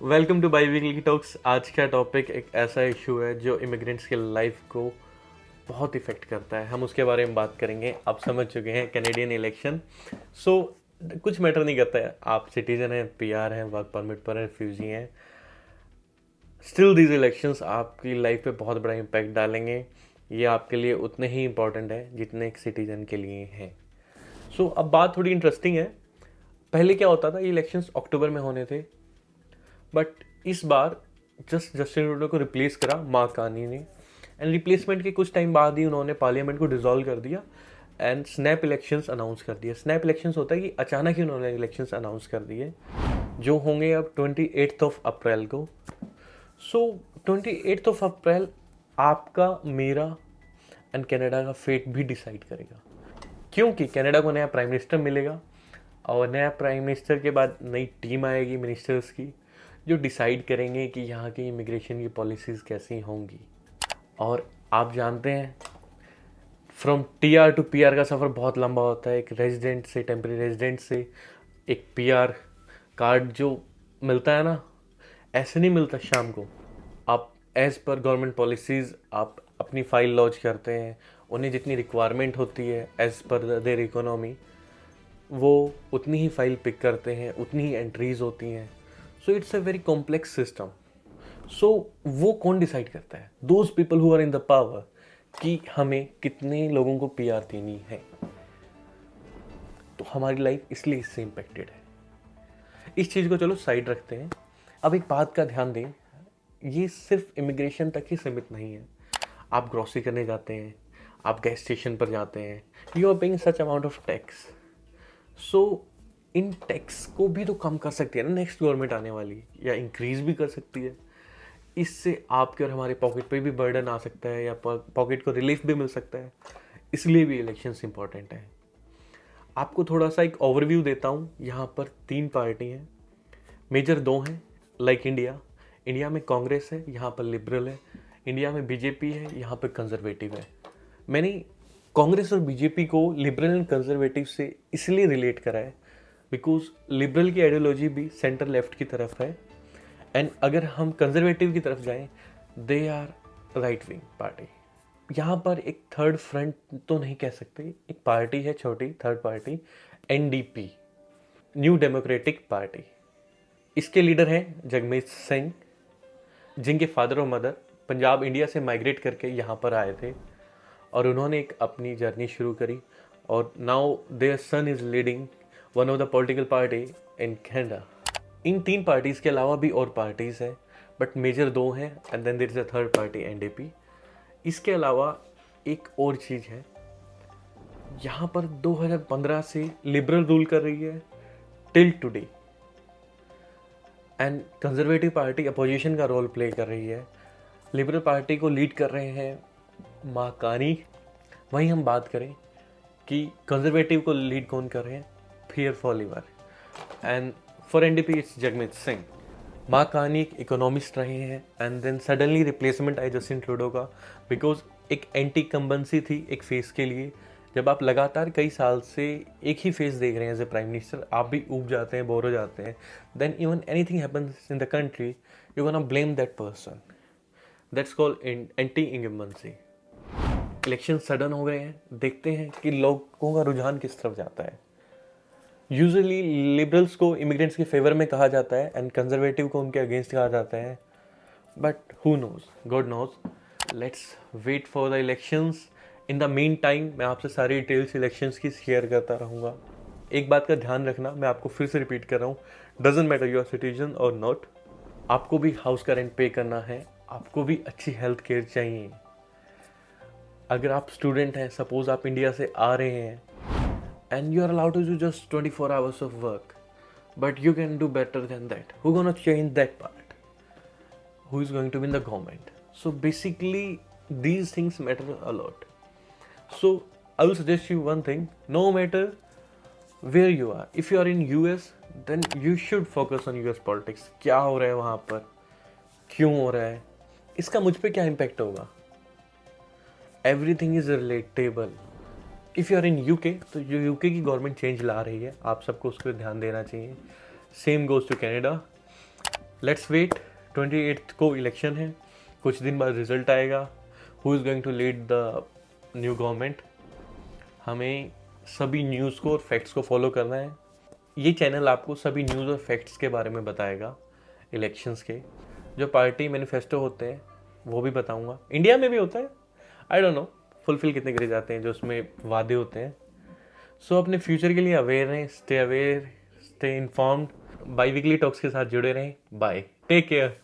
Welcome two by weekly talks. आज का topic एक ऐसा इशू है जो इमिग्रेंट्स के लाइफ को बहुत इफेक्ट करता है। हम उसके बारे में बात करेंगे। आप समझ चुके हैं कैनेडियन इलेक्शन। सो कुछ मैटर नहीं करता है, आप सिटीजन हैं, पीआर हैं, वर्क परमिट पर हैं, रिफ्यूजी हैं, स्टिल दीज इलेक्शंस आपकी लाइफ पे बहुत बड़ा इम्पैक्ट डालेंगे। ये आपके लिए उतने ही इम्पोर्टेंट है जितने एक सिटीजन के लिए हैं। सो अब बात थोड़ी इंटरेस्टिंग है। पहले क्या होता था, ये इलेक्शंस अक्टूबर में होने थे, बट इस बार जस्टिन ट्रूडो को रिप्लेस करा मार्क कार्नी ने, एंड रिप्लेसमेंट के कुछ टाइम बाद ही उन्होंने पार्लियामेंट को डिसॉल्व कर दिया एंड स्नैप इलेक्शंस अनाउंस कर दिया। स्नैप इलेक्शंस होता है कि अचानक ही उन्होंने इलेक्शंस अनाउंस कर दिए जो होंगे अब 28 अप्रैल को। सो 28 अप्रैल आपका, मेरा एंड कनाडा का फेट भी डिसाइड करेगा, क्योंकि कनाडा को नया प्राइम मिनिस्टर मिलेगा और नया प्राइम मिनिस्टर के बाद नई टीम आएगी मिनिस्टर्स की जो डिसाइड करेंगे कि यहाँ की इमिग्रेशन की पॉलिसीज़ कैसी होंगी। और आप जानते हैं फ्रॉम टीआर टू पीआर का सफ़र बहुत लंबा होता है। एक रेजिडेंट से, टेम्परेरी रेजिडेंट से एक पीआर कार्ड जो मिलता है ना, ऐसे नहीं मिलता शाम को। आप एज़ पर गवर्नमेंट पॉलिसीज़ आप अपनी फ़ाइल लॉन्च करते हैं, उन्हें जितनी रिक्वायरमेंट होती है एज़ पर देयर इकोनॉमी, वो उतनी ही फाइल पिक करते हैं, उतनी ही एंट्रीज होती हैं। So it's a very complex system. So वो कौन डिसाइड करता है? Those people who are in the power, कि हमें कितने लोगों को पीआर देनी है। तो हमारी लाइफ इसलिए इससे इम्पेक्टेड है। इस चीज़ को चलो साइड रखते हैं। अब एक बात का ध्यान दें, ये सिर्फ इमिग्रेशन तक ही सीमित नहीं है। आप ग्रॉसरी करने जाते हैं, आप गैस स्टेशन पर जाते हैं, you are paying such amount of tax. So इन टैक्स को भी तो कम कर सकती है ना नेक्स्ट गवर्नमेंट आने वाली, या इंक्रीज भी कर सकती है। इससे आपके और हमारे पॉकेट पे भी बर्डन आ सकता है, या पॉकेट को रिलीफ भी मिल सकता है। इसलिए भी इलेक्शंस इंपॉर्टेंट है। आपको थोड़ा सा एक ओवरव्यू देता हूँ। यहाँ पर 3 पार्टी हैं, मेजर 2 हैं। लाइक इंडिया में कांग्रेस है, यहाँ पर लिबरल है। इंडिया में बीजेपी है, यहाँ पर कंजर्वेटिव है। मैंने कांग्रेस और बीजेपी को लिबरल एंड कंजर्वेटिव से इसलिए रिलेट करा है बिकॉज लिबरल की आइडियोलॉजी भी सेंटर लेफ्ट की तरफ है, एंड अगर हम कंजर्वेटिव की तरफ जाएं, they are right wing party. यहाँ पर एक थर्ड फ्रंट तो नहीं कह सकते, एक पार्टी है छोटी, third party, NDP, new democratic party. इसके लीडर हैं जगमीत सिंह, जिनके फादर और मदर पंजाब इंडिया से माइग्रेट करके यहाँ पर आए थे, और उन्होंने एक अपनी जर्नी शुरू करी, और now their son is leading one of the political party in Canada. इन 3 पार्टीज़ के अलावा भी और पार्टीज़ हैं, बट मेजर 2 हैं, and then there is a third party NDP. इसके अलावा एक और चीज़ है, यहाँ पर 2015 से लिबरल रूल कर रही है till today, and conservative party opposition का रोल प्ले कर रही है। लिबरल पार्टी को लीड कर रहे हैं मार्क कार्नी। वहीं हम बात करें कि कंजर्वेटिव को लीड कौन कर रहे हैं, Pierre Poilievre, and for NDP it's Jagmeet Singh. Mark Carney एक इकोनॉमिस्ट रहे हैं, एंड देन सडनली रिप्लेसमेंट आई जस्टिन ट्रूडो का, बिकॉज एक एंटी कंबेंसी थी एक फेस के लिए। जब आप लगातार कई साल से एक ही फेस देख रहे हैं एज ए प्राइम मिनिस्टर, आप भी ऊब जाते हैं, बोर हो जाते हैं। Then even anything happens in the country, you gonna blame that person. That's called anti incumbency. Election sudden हो गए हैं, देखते हैं कि लोगों का रुझान किस तरफ जाता है। यूजुअली लिबरल्स को इमिग्रेंट्स के फेवर में कहा जाता है, एंड कंजर्वेटिव को उनके अगेंस्ट कहा जाता है, but who knows, God knows. Let's wait for the elections. In the meantime मैं आपसे सारी डिटेल्स इलेक्शंस की शेयर करता रहूँगा। एक बात का ध्यान रखना, मैं आपको फिर से रिपीट कर रहा हूँ, doesn't matter you are citizen और नॉट, आपको भी हाउस का रेंट पे करना है, आपको भी अच्छी हेल्थ केयर चाहिए। अगर आप स्टूडेंट हैं, सपोज आप इंडिया से आ रहे हैं, and you are allowed to do just 24 hours of work, but you can do better than that. Who's going to change that part? Who is going to be in the government? So basically these things matter a lot. So I will suggest you one thing, no matter where you are, if you are in US, then you should focus on US politics. क्या हो रहा है वहाँ पर, क्यों हो रहा है, इसका मुझ पे क्या इम्पैक्ट होगा। Everything is relatable. If you are in UK, तो जो यूके की गवर्नमेंट चेंज ला रही है, आप सबको उस पर ध्यान देना चाहिए। Same goes to Canada. Let's wait. 28 को इलेक्शन है, कुछ दिन बाद रिजल्ट आएगा। Who is going to lead the new government. हमें सभी न्यूज़ को और फैक्ट्स को फॉलो करना है। ये चैनल आपको सभी न्यूज़ और फैक्ट्स के बारे में बताएगा, इलेक्शंस के। जो पार्टी मैनिफेस्टो होते हैं वो भी बताऊंगा। इंडिया में भी होता है, आई डोंट नो फुलफिल कितने करे जाते हैं जो उसमें वादे होते हैं। सो अपने फ्यूचर के लिए अवेयर रहें, stay informed. Biweekly talks के साथ जुड़े रहें। Bye, take care.